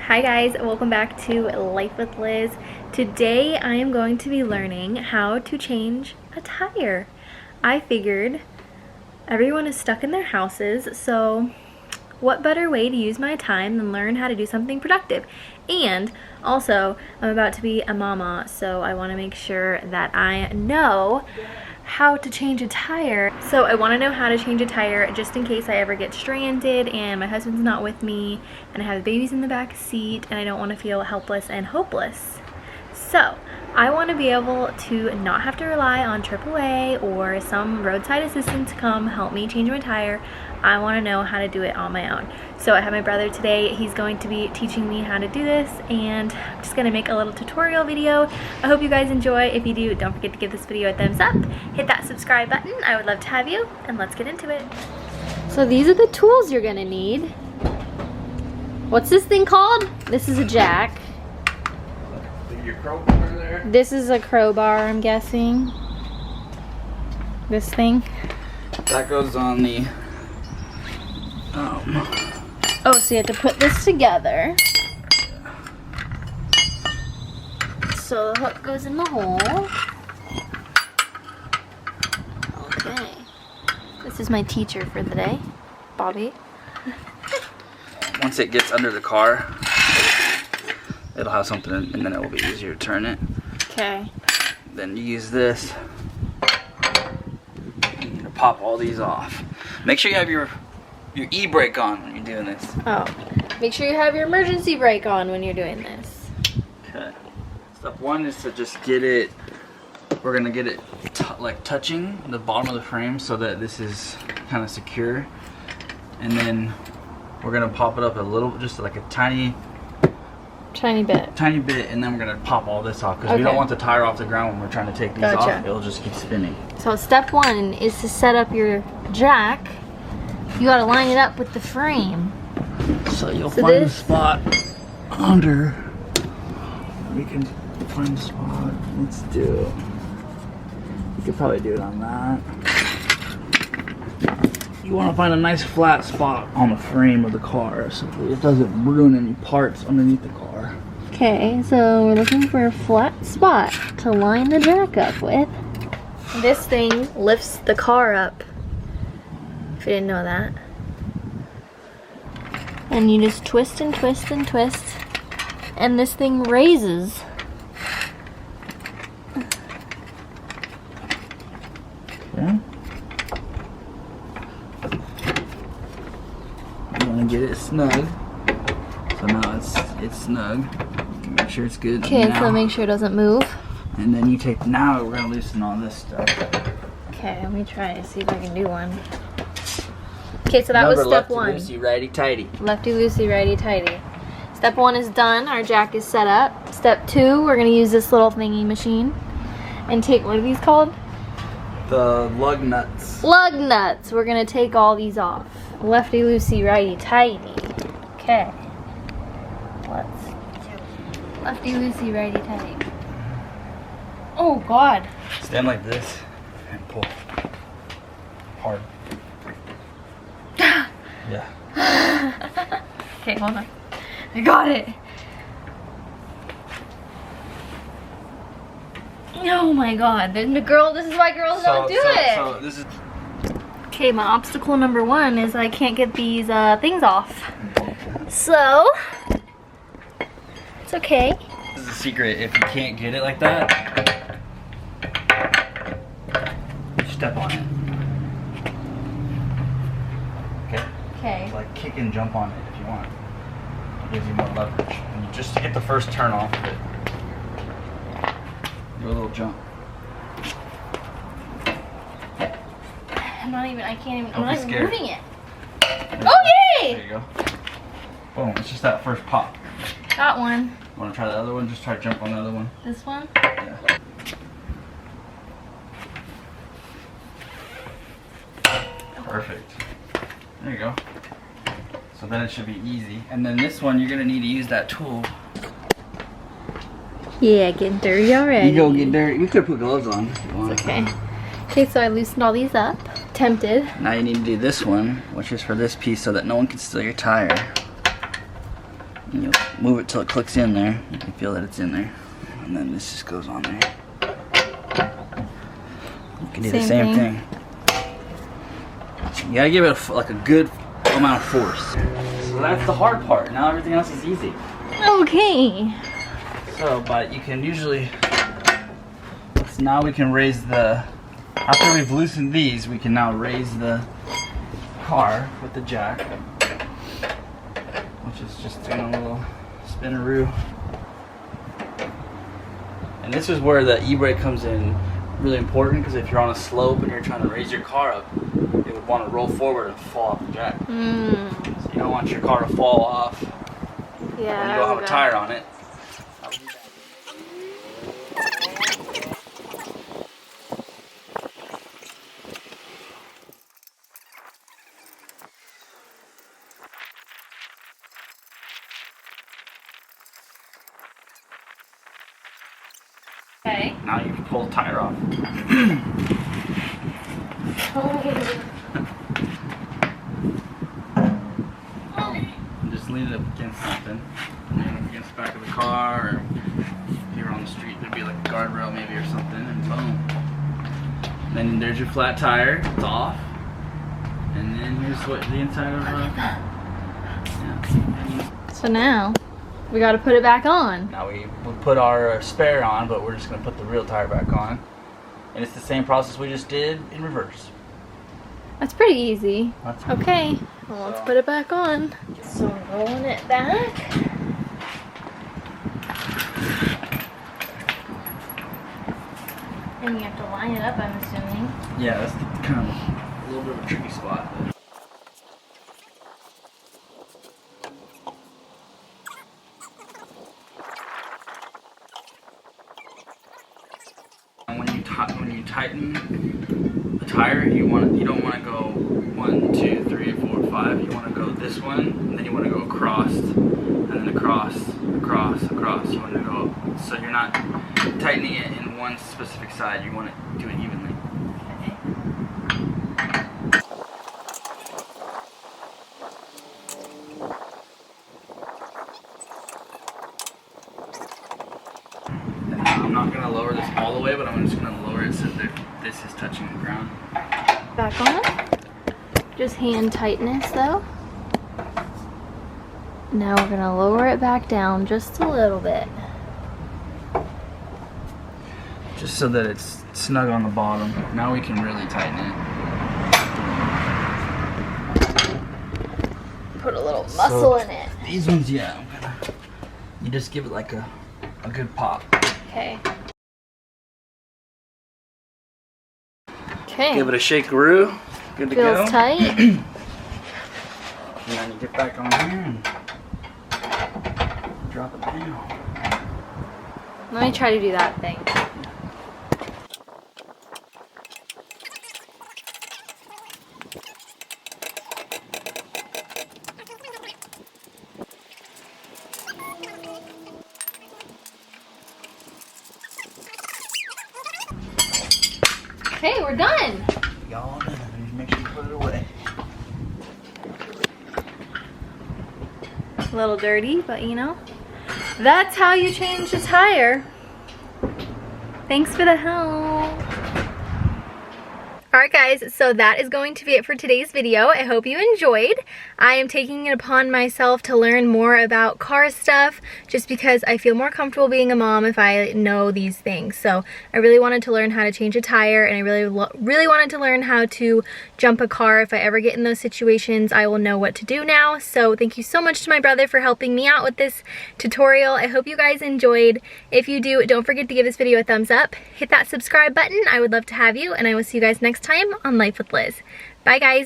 Hi guys, welcome back to Life with Liz. Today I am going to be learning how to change a tire. I figured everyone is stuck in their houses, so what better way to use my time than learn how to do something productive? And also, I'm about to be a mama, so I want to make sure that I know how to change a tire. So I want to know how to change a tire just in case I ever get stranded and my husband's not with me and I have babies in the back seat and I don't want to feel helpless and hopeless. So I want to be able to not have to rely on AAA or some roadside assistant to come help me change my tire. I want to know how to do it on my own. So I have my brother today. He's going to be teaching me how to do this, and I'm just going to make a little tutorial video. I hope you guys enjoy. If you do, don't forget to give this video a thumbs up. Hit that subscribe button. I would love to have you, and let's get into it. So these are the tools you're going to need. What's this thing called? This is a jack. Your crowbar there? This is a crowbar, I'm guessing. This thing. That goes on the Oh, so you have to put this together. So the hook goes in the hole. Okay. This is my teacher for the day, Bobby. once it gets under the car, it'll have something and then it will be easier to turn it. Okay. Then you use this to pop all these off. Make sure you have your e-brake on when you're doing this. Oh. Make sure you have your emergency brake on when you're doing this. Okay. Step one is to just get it, we're gonna get it like touching the bottom of the frame so that this is kind of secure. And then we're gonna pop it up a little, just like a tiny bit, and then we're gonna pop all this off because we don't want the tire off the ground when we're trying to take these off. It'll just keep spinning. So step one is to set up your jack. You gotta line it up with the frame. So you'll find the spot under. We can find the spot. Let's do. You could probably do it on that. You want to find a nice flat spot on the frame of the car so it doesn't ruin any parts underneath the car. Okay, so we're looking for a flat spot to line the jack up with. This thing lifts the car up. If you didn't know that. And you just twist and twist and twist, and this thing raises. Okay. You want to get it snug. So now it's snug. You can make sure it's good. Okay, so make sure it doesn't move. And then you take, now we're gonna loosen all this stuff. Okay, let me try to see if I can do one. Okay, so that was step one. Lefty loosey, righty tighty. Lefty loosey, righty tighty. Step one is done. Our jack is set up. Step two, we're gonna use this little thingy machine and take, what are these called? The lug nuts. Lug nuts. We're gonna take all these off. Lefty loosey, righty tighty. Okay. Let's do lefty loosey, righty tighty. Oh God. Stand like this and pull hard. Yeah. Okay, hold on. I got it. Oh my God. This is why girls don't do it. So this is. Okay, my obstacle number one is I can't get these things off. So, it's okay. This is a secret. If you can't get it like that, step on it. Okay? Okay. Like kick and jump on it if you want. It gives you more leverage. And you just to get the first turn off of it. Do a little jump. I'm not even scared. moving it. Oh, yay! There you go. Boom, it's just that first pop. Got one. Want to try the other one? Just try to jump on the other one. This one? Yeah. Perfect. There you go. So then it should be easy. And then this one, you're going to need to use that tool. Yeah, getting dirty already. You go get dirty. You could put gloves on if you want. It's okay. Okay, so I loosened all these up. Tempted. Now you need to do this one, which is for this piece so that no one can steal your tire. And move it till it clicks in there. You can feel that it's in there. And then this just goes on there. You can do the same thing. So you gotta give it like a good amount of force. So that's the hard part. Now everything else is easy. Okay. So, but you can usually, so now we can raise the, after we've loosened these, we can now raise the car with the jack, which is just doing a little spinaroo. And this is where the e-brake comes in really important, because if you're on a slope and you're trying to raise your car up, it would want to roll forward and fall off the jack. So you don't want your car to fall off when you don't have a tire on it. Okay. Now you can pull the tire off. And just lean it up against something. Lean it up against the back of the car, or if you're on the street, there'd be like a guardrail maybe or something, and boom. Then there's your flat tire, it's off. And then here's what the inside of yeah. So now we got to put it back on. Now we put our spare on, but we're just going to put the real tire back on. And it's the same process we just did in reverse. That's pretty easy. Okay, well, let's So put it back on. So rolling it back. And you have to line it up, I'm assuming. yeah, that's kind of a little bit of a tricky spot. But and when you tighten the tire, you don't want to go 1, 2, 3, 4, 5. You want to go this one, and then you want to go across, and then across, across, across. You want to go, so you're not tightening it in one specific side. You want to do it evenly. I'm not going to lower this all the way, but I'm just going to lower it so that this is touching the ground. Back on. Just hand tightness though. Now we're going to lower it back down just a little bit. Just so that it's snug on the bottom. Now we can really tighten it. Put a little muscle in it. These ones, yeah, you just give it like a good pop. Okay. Okay. Give it a shakeroo. Good to go. Feels tight. And then you get back on here and drop it down. Let me try to do that thing. Okay, we're done. Y'all done. Make sure you put it away. A little dirty, but you know, that's how you change a tire. Thanks for the help. Alright guys, so that is going to be it for today's video. I hope you enjoyed. I am taking it upon myself to learn more about car stuff just because I feel more comfortable being a mom if I know these things. So I really wanted to learn how to change a tire, and I really wanted to learn how to jump a car. If I ever get in those situations, I will know what to do now. So thank you so much to my brother for helping me out with this tutorial. I hope you guys enjoyed. If you do, don't forget to give this video a thumbs up. Hit that subscribe button. I would love to have you, and I will see you guys next time on Life with Liz. Bye guys.